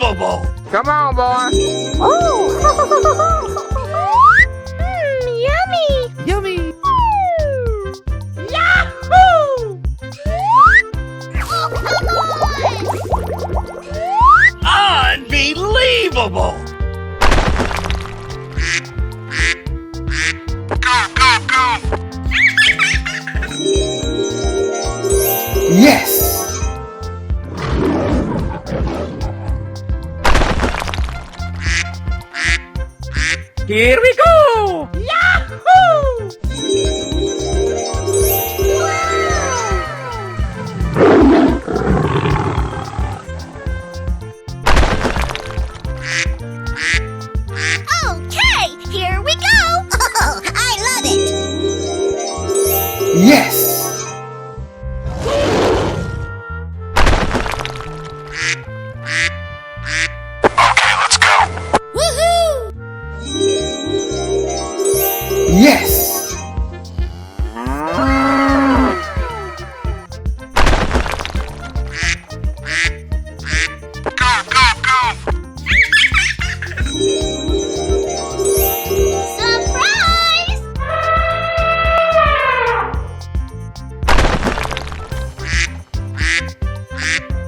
Unbelievable! Come on, boy. Oh! Yummy! Yummy! Yahoo! Oh, come on! Unbelievable! Yes! Here we go. Yahoo! Okay, here we go! Oh, I love it! Yes! Woohoo! Yes! Surprise!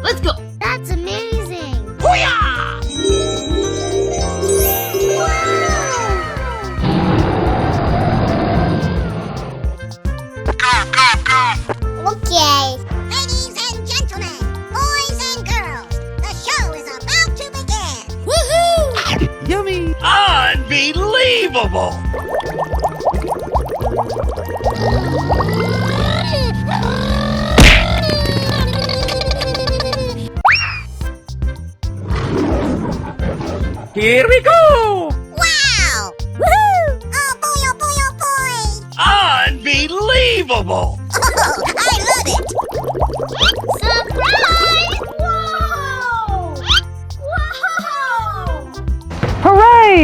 Let's go! That's amazing! Hoo-yah! Okay. Ladies and gentlemen, boys and girls, the show is about to begin. Woohoo! Yummy! Unbelievable! Here we go. Wow! Woohoo! Oh boy, oh boy, oh boy! Unbelievable! Oh, I love it! Surprise! Whoa! Whoa! Hooray!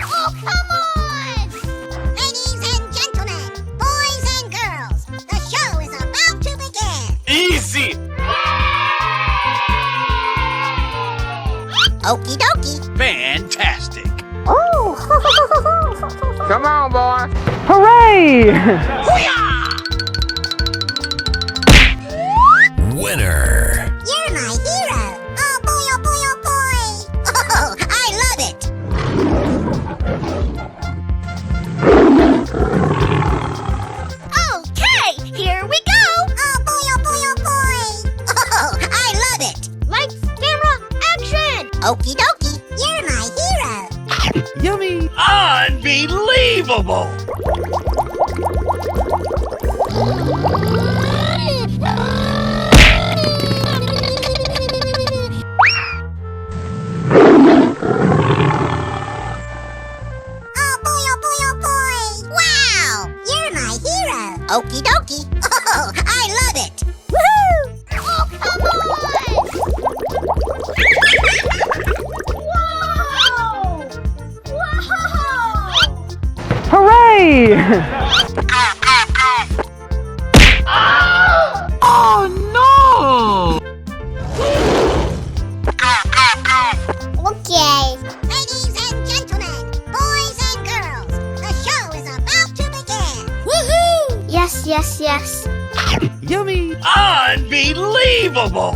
Oh, come on! Ladies and gentlemen, boys and girls, the show is about to begin. Easy! Okie dokie. Fantastic! Oh! Come on, boy. Hooray! Winner! You're my hero! Oh boy, oh boy, oh boy! Oh, I love it! Okay, here we go! Oh boy, oh boy, oh boy! Oh, I love it! Lights, camera, action! Okie dokie, you're my hero! Yummy! Unbelievable! Oh boy, oh boy, oh boy! Wow! You're my hero! Okie dokie! Oh, I love it! Woohoo! Oh, come on! Whoa! Whoa! Hooray! Oh no! Okay. Ladies and gentlemen, boys and girls, the show is about to begin. Woohoo! Yes, yes, yes. Yummy! Unbelievable!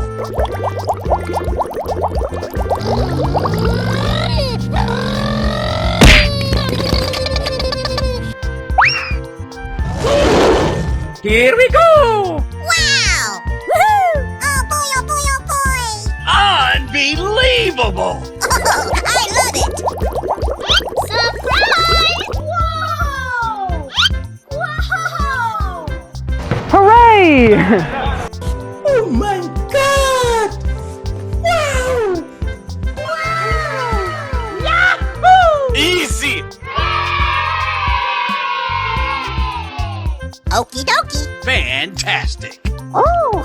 Here we go. Wow! Woohoo! Oh boy, oh boy, oh boy! Unbelievable! Oh, I love it! Surprise! Whoa! Whoa! Hooray! Oh my god! Wow! Wow! Yahoo! Easy! Okie dokie. Fantastic! Oh!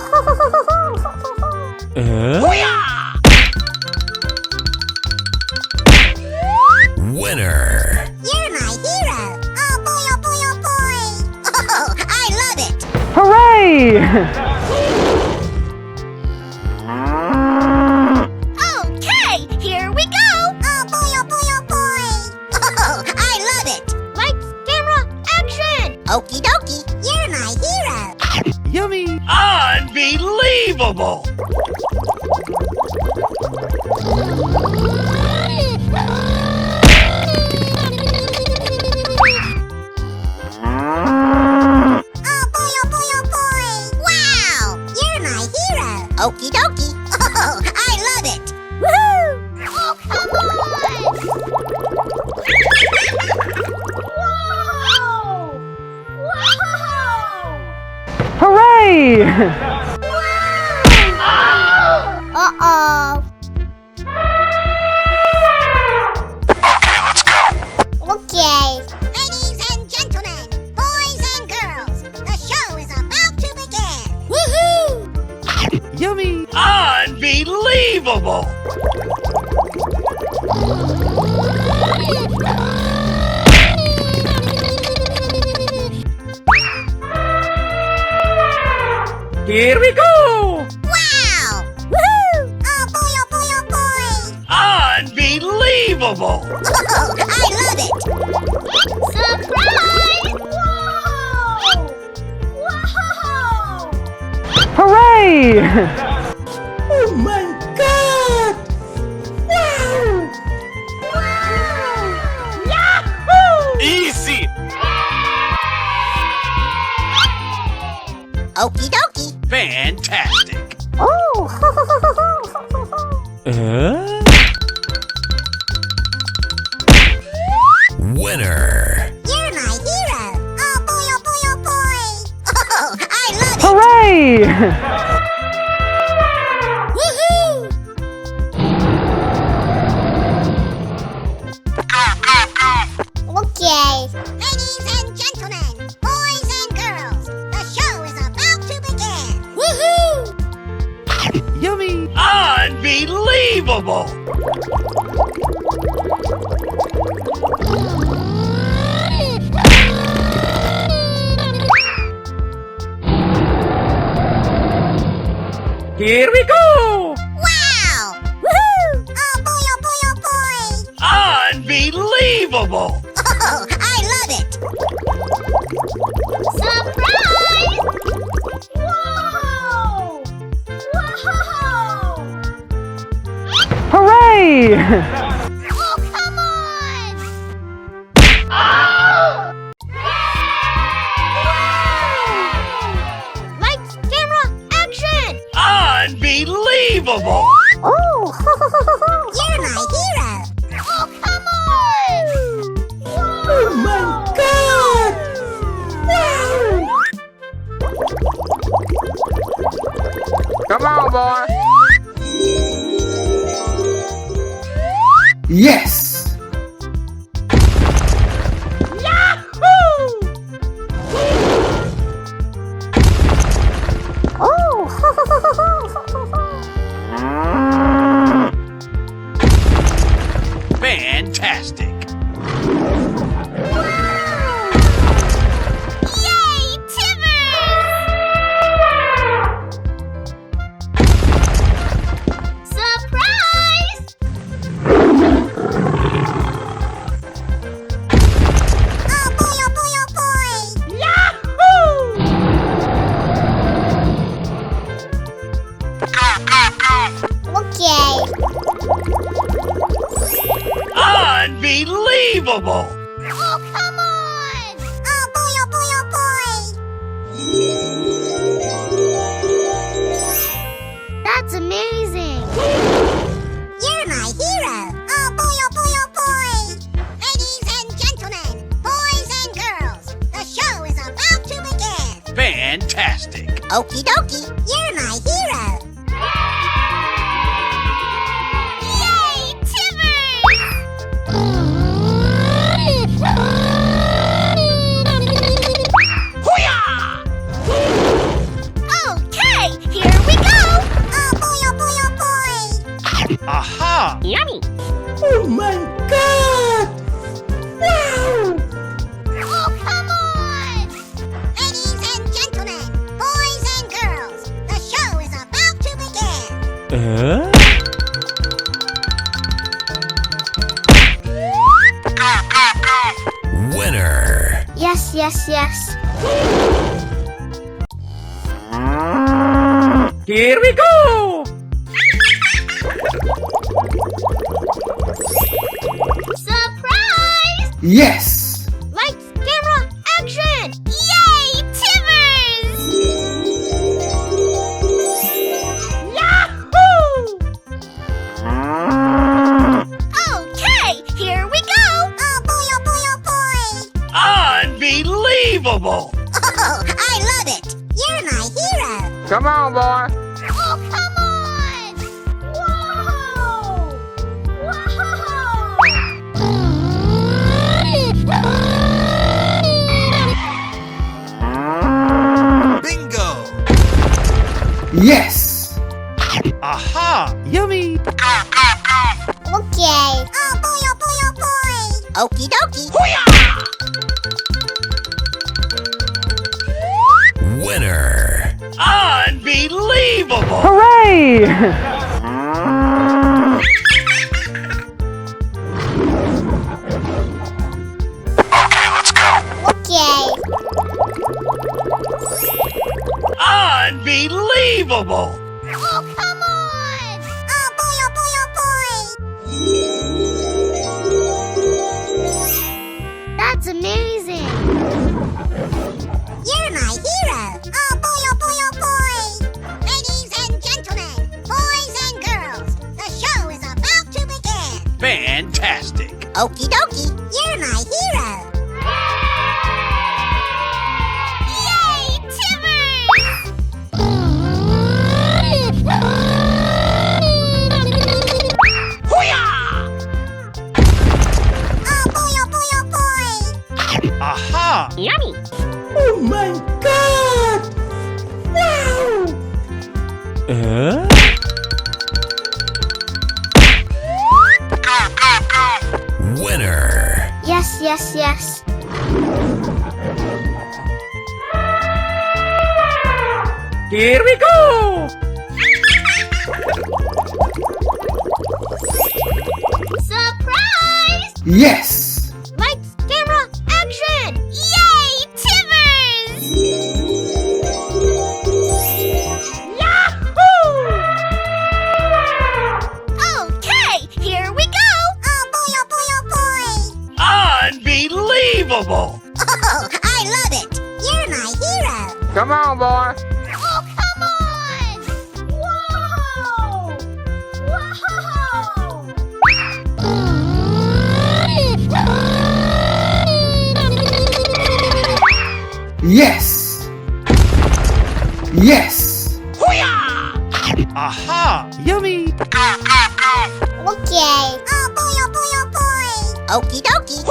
Winner! You're my hero! Oh boy, oh boy, oh boy! Oh, I love it! Hooray! Okay, You're my hero. Yummy! Unbelievable! Oh boy, oh boy. Wow! You're my hero. Okie dokie. Oh, I love it. Woohoo! Oh, come on! Whoa! Whoa! Hooray! Uh-oh. Okay. Ladies and gentlemen, boys and girls, the show is about to begin. Woohoo! Yummy! Unbelievable! Here we go! Wow! Woohoo! Oh boy, oh boy, oh boy! Unbelievable! Oh, I love it! Surprise! Whoa! Whoa! Hooray! Oh my god! Wow! Yahoo! Easy! Okie dokie. Fantastic! Oh! Winner! You're my hero! Oh boy, oh boy, oh boy! Oh, I love it! Hooray! Woohoo! Okay. Ladies and gentlemen, boys and girls, the show is about to begin. Woohoo! Yummy! Unbelievable! Here we go! Wow! Woohoo! Oh boy, oh boy, oh boy! Unbelievable! Oh, I love it! Surprise! Whoa! Whoa! Hooray! Oh, come on! Lights, camera, action! Unbelievable! Oh! You're my hero! Oh, come on! Oh my god! Wow! Come on, boy! Yes! Fantastic! Yay, Timbers! Surprise! Oh boy, oh boy, oh boy! Yahoo! Okay. Unbelievable! Oh, come on! Oh boy, oh boy, oh boy! That's amazing! You're my hero! Oh boy, oh boy, oh boy! Ladies and gentlemen, boys and girls, the show is about to begin! Fantastic! Okie dokie, you're my hero! Yay, Timbers! Okay, here we go! Oh boy, oh boy, oh boy! Aha! Yummy! Oh my god! Wow! Oh, come on! Ladies and gentlemen, boys and girls, the show is about to begin! Winner! Yes, yes, yes. Here we go! Surprise! Yes! Lights, camera, action! Yay, Timmers! Yahoo! Okay, here we go! Oh boy, oh boy, oh boy! Unbelievable! Oh, I love it! You're my hero! Come on, boy. Oh, come on! Whoa! Bingo! Yes! Aha! Yummy! Okay. Oh boy, oh boy, oh boy! Okie dokie! Winner! Unbelievable! Hooray! Okay. Unbelievable! Oh, come on! Oh boy, oh boy, oh boy! That's amazing! You're my hero! Oh boy, oh boy, oh boy! Ladies and gentlemen, boys and girls, the show is about to begin! Fantastic! Okie dokie, you're my hero! Yay, Aha! Yummy! Oh my god! Wow! Winner! Yes, yes, yes. Here we go! Surprise! Yes! Lights, camera, action! Yay, Timmers! Yahoo! Okay, here we go! Oh boy, oh boy, oh boy! Unbelievable! Oh, I love it! You're my hero! Come on, boy. Oh, come on! Whoa! Yes! Yes! Aha! Yummy! Okay. Oh boy, oh boy, oh boy! Okie dokie!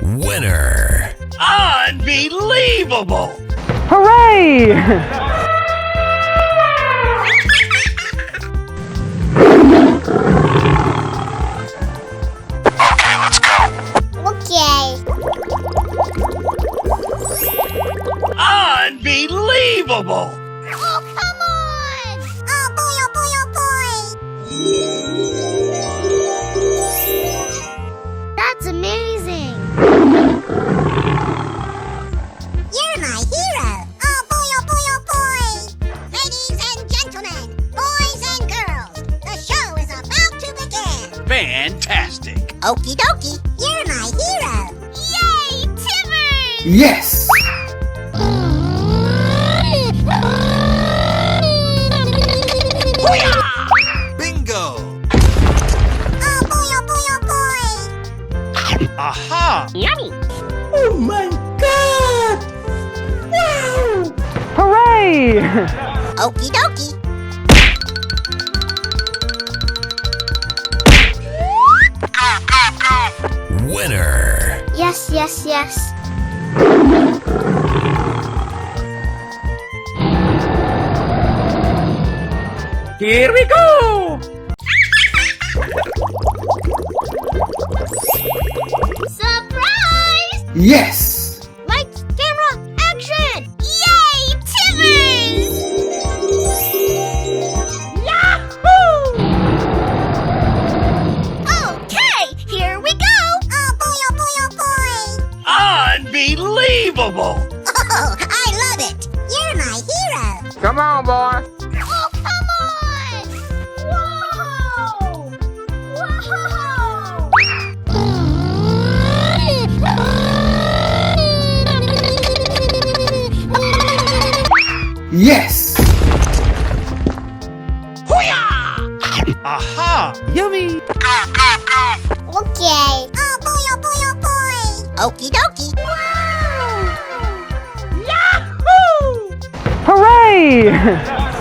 Winner! Unbelievable! Hooray! Okay. Unbelievable! Oh, come on! Oh boy, oh boy, oh boy! That's amazing! You're my hero! Oh boy, oh boy, oh boy! Ladies and gentlemen, boys and girls, the show is about to begin! Fantastic! Okie dokie, you're my hero! Yay, Timmers! Yes! Bingo! Oh boy, oh boy, oh boy! Aha! Yummy! Oh my god! Wow! Hooray! Okie dokie! Winner! Yes, yes, yes. Here we go! Surprise! Yes! Lights, camera, action! Yay, Timmers! Yahoo! Okay, here we go! Oh boy, oh boy, oh boy! Unbelievable! Oh, I love it! You're my hero! Come on, boy. Oh, come on! Whoa! Yes. Aha! Yummy. Okay. Oh boy, oh boy, oh boy! Okie dokie! Hooray!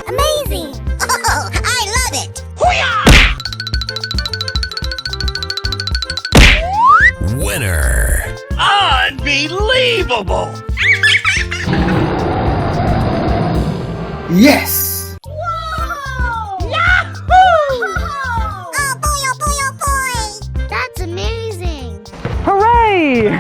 Amazing! Oh, I love it! Winner! Unbelievable! Yes. Oh boy, oh boy, oh boy! That's amazing! Hooray!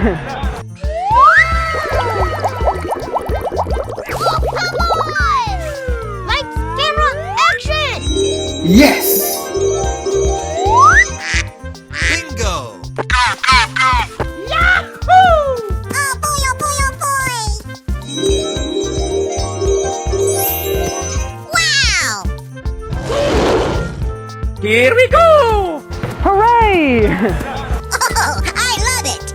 Lights, camera, action! Yes. Bingo! Oh boy, oh boy, oh boy! Wow! Here we go! Hooray! Oh, I love it!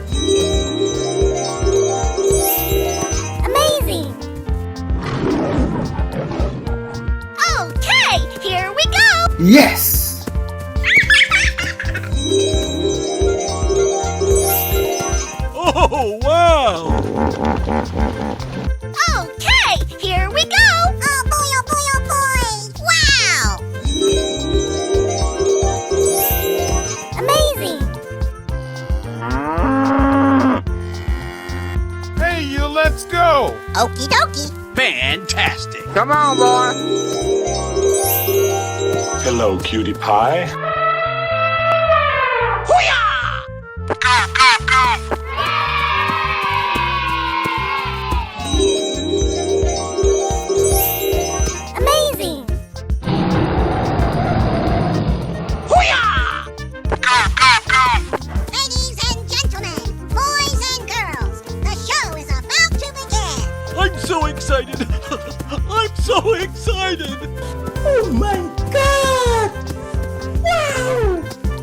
Amazing! Okay, here we go! Yes. Oh, wow! Okay, here we go! Oh boy, oh boy, oh boy! Wow! Amazing! Hey, you, let's go! Okie dokie! Fantastic! Come on, boy. Hello, cutie pie. Amazing! Ladies and gentlemen, boys and girls, the show is about to begin! I'm so excited! I'm so excited! Oh my God. Wow.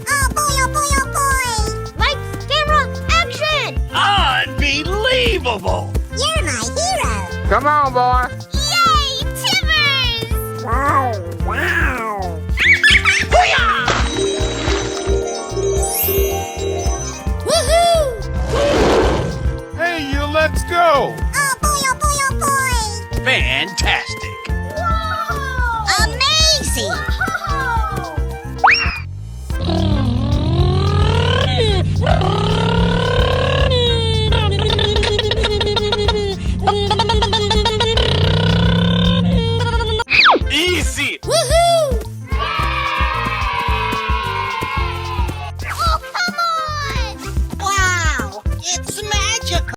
Oh boy, oh boy, oh boy! Lights, camera, action! Unbelievable! You're my hero! Come on, boy. Yay, Timbers! Wow! Woohoo! Hey, you, let's go! Oh boy, oh boy, oh boy! Fantastic!